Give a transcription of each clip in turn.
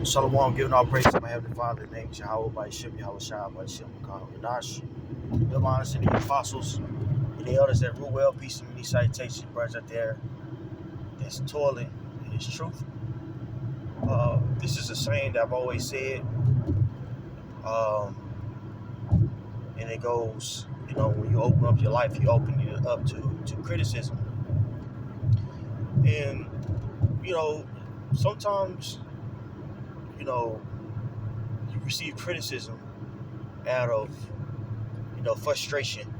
Shalom, giving all praise to my Heavenly Father, in the name of Yahweh, by Shem, Yahweh Shai, by Shem, Kadash. Give honor to the apostles and the elders that rule well. Peace and many salutations, brothers out there that's toiling in His truth. This is a saying that I've always said, um, and it goes, when you open up your life, you open it up to criticism. And, sometimes, you receive criticism out of, frustration.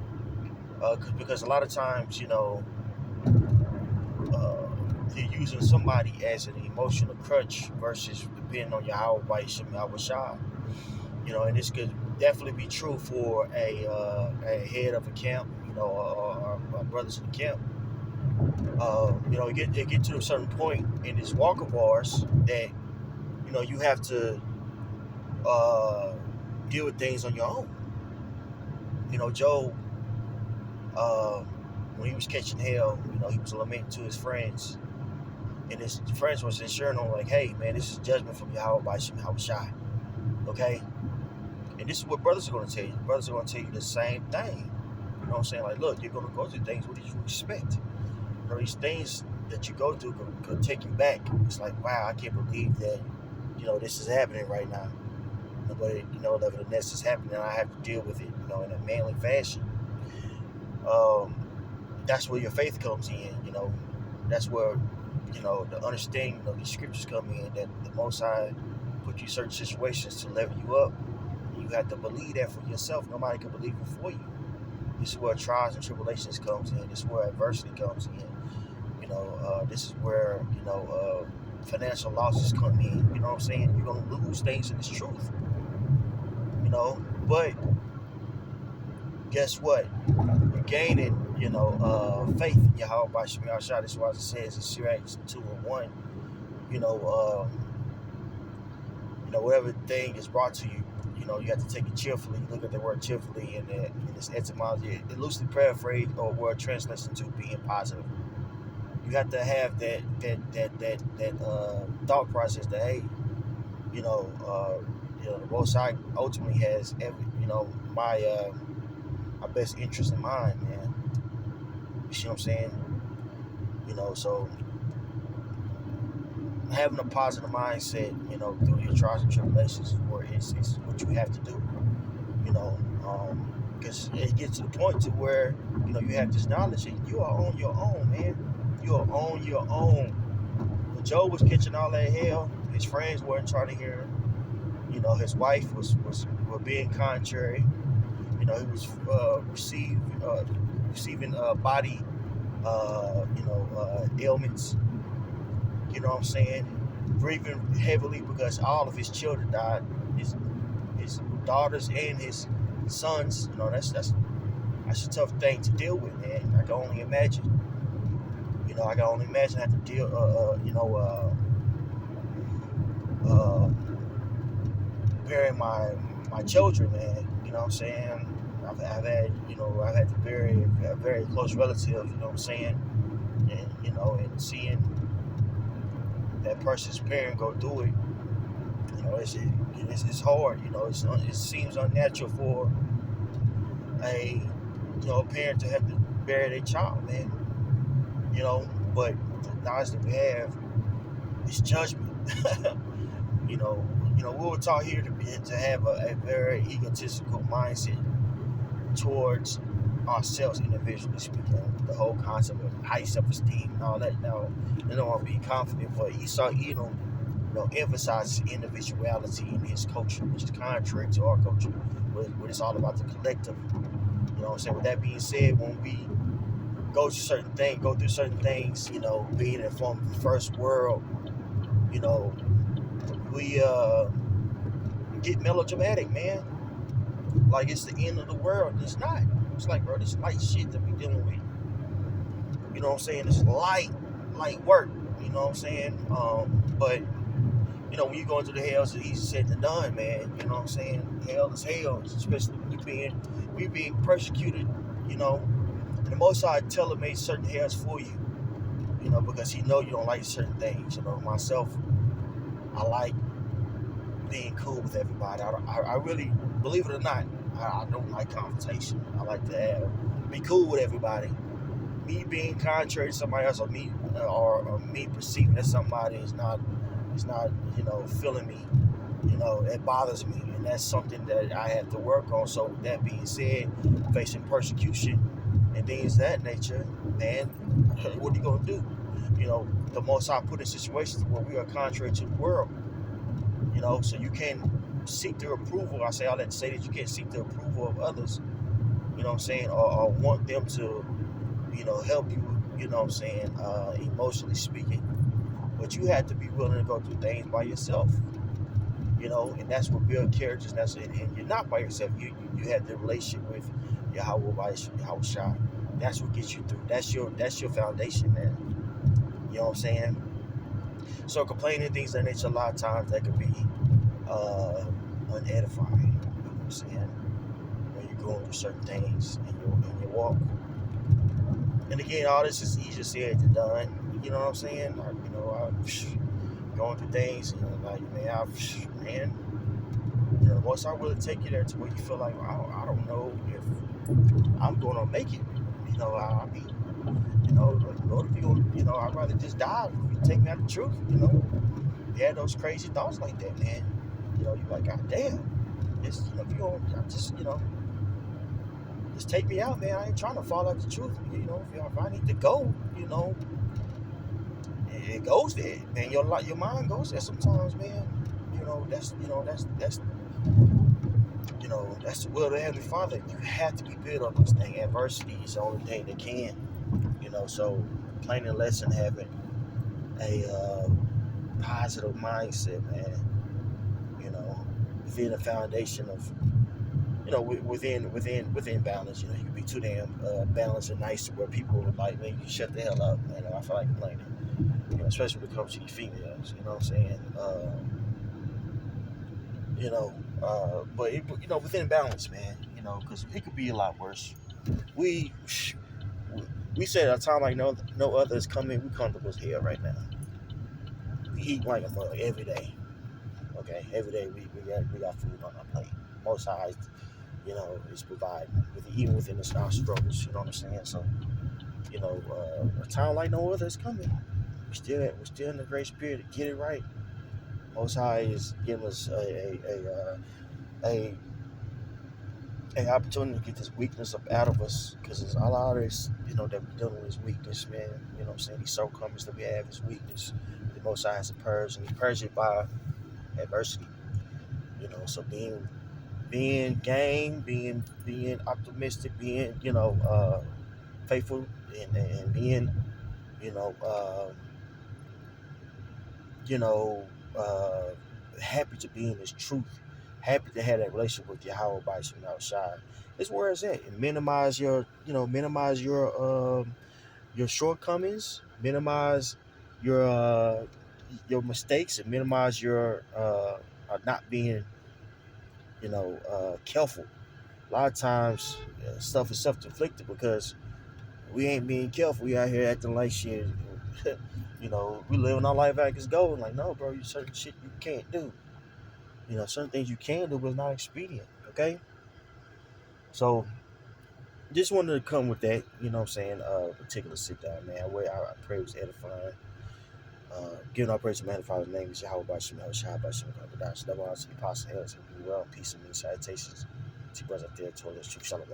Because a lot of times, you're using somebody as an emotional crutch versus depending on Yahweh by Yahweh Shai. And this could definitely be true for a head of a camp, or brothers in the camp. It get to a certain point in this walk of ours that, you have to deal with things on your own. Job, when he was catching hell, he was lamenting to his friends. And his friends was ensuring him, like, hey, man, this is judgment from Yahweh by Yahweh Shai. Okay? And this is what brothers are going to tell you. Brothers are going to tell you the same thing. You know what I'm saying? Like, look, you're going to go through things. What did you expect? These things that you go through could take you back. It's like, wow, I can't believe that, this is happening right now. But, nevertheless, it's happening, and I have to deal with it, in a manly fashion. That's where your faith comes in, That's where, the understanding of these scriptures come in, that the Most High put you in certain situations to level you up. You have to believe that for yourself. Nobody can believe it for you. This is where trials and tribulations comes in. This is where adversity comes in. This is where, financial losses come in. You know what I'm saying? You're going to lose things in this truth. But guess what? You're gaining, faith in Yahweh by Shema Shah. That's why it says in Sirach 2:1, whatever thing is brought to you, you have to take it cheerfully. You look at the word cheerfully in this etymology. It loosely paraphrased or word translates into being positive. You have to have that thought process that, hey, the Most High ultimately has every, my best interest in mind, man. You see what I'm saying? So having a positive mindset, through your trials and tribulations is what you have to do. Because it gets to the point to where, you have this knowledge that you are on your own, man. You are on your own. When Job was catching all that hell, his friends weren't trying to hear him. His wife was being contrary. He was receiving body, ailments. You know what I'm saying? Grieving heavily because all of his children died. His daughters and his sons. That's a tough thing to deal with, man. I can only imagine. I can only imagine having to deal, burying my children, man. You know what I'm saying? I've had to bury a very close relative. You know what I'm saying? And and seeing that person's parent go through it, it's hard. It seems unnatural for a parent to have to bury their child, man. But the knowledge that we have is judgment. We were taught here to have a very egotistical mindset towards ourselves individually speaking. The whole concept of high self-esteem and all that. Now, they don't want to be confident, but Esau Edom, emphasizes individuality in his culture, which is contrary to our culture, where it's all about the collective. You know what I'm saying? With that being said, when we go through certain things, being from the first world, we get melodramatic, man. Like it's the end of the world. It's not. It's like, bro, this light shit that we dealing with. You know what I'm saying? It's light work. You know what I'm saying? But when you go into the hell, it's easy said than done, man. You know what I'm saying? Hell is hell, especially when we being persecuted. And the Most High tailor-made certain hells for you. Because He know you don't like certain things. Myself, I like being cool with everybody. I really, believe it or not, I don't like confrontation. I like to be cool with everybody. Me being contrary to somebody else, or me perceiving that somebody is not feeling me, it bothers me, and that's something that I have to work on. So with that being said, facing persecution and things of that nature, man, what are you gonna do? The most I put in situations where we are contrary to the world, so you can't seek their approval. I say all that to say that you can't seek the approval of others, you know what I'm saying, or want them to, help you, emotionally speaking. But you have to be willing to go through things by yourself, and that's what build characters. And you're not by yourself. You have the relationship with Yahweh Shai. That's what gets you through. That's your foundation, man. You know what I'm saying? So complaining things that nature, a lot of times that could be unedifying. You know what I'm saying? When you're going through certain things in your walk. And again, all this is easier said than done. You know what I'm saying? I'm going through things, man, once I really take you there to where you feel like, I don't know if I'm going to make it. I mean, Lord, if I'd rather just die if you take me out the truth. You had those crazy thoughts like that, man. You're like, God damn, this, if you don't, just take me out, man. I ain't trying to fall out the truth. If I need to go, it goes there, man. Your mind goes there sometimes, man. That's the will of the Heavenly Father. You have to be built on this thing. Adversity is the only thing that can. So plain and lesson, having a positive mindset, man. Within the foundation of, within balance. You can be too damn balanced and nice to where people are like, man, you shut the hell up, man. I feel like complaining. Especially when it comes to these females. You know what I'm saying? But within balance, man. Because it could be a lot worse. We said at a time like no other is coming. We comfortable as hell right now. We eat like a mug every day. Okay, every day we got food on our plate. Most High, is providing even within our struggles. You know what I'm saying? So, a time like no other is coming. We're still in the great spirit to get it right. Most High is giving us a opportunity to get this weakness up out of us, because it's a lot of this, that we're dealing with is weakness, man. You know what I'm saying? These shortcomings that we have is weakness. The Most High has to purge, and He purges it by adversity. So being game, being optimistic, being faithful, and being you know uh, you know happy to be in His truth, happy to have that relationship with Yahweh by some outside. It's where it's at. And minimize your shortcomings, minimize your mistakes, and minimize your not being careful. A lot of times, stuff is self-inflicted because we ain't being careful. We out here acting like shit. We living our life like it's gold. Like, no, bro, you certain shit you can't do. Certain things you can do, but it's not expedient. Okay, so just wanted to come with that. You know what I'm saying? Particular sit down, man. Where I pray was edifying. Giving our praise to man, Father's name is Yahweh Bashim, Shah Bashim, Kadash. Double honor to the Apostle Harris, and be well, peace and many salutations to brothers out there, told us, Shalom.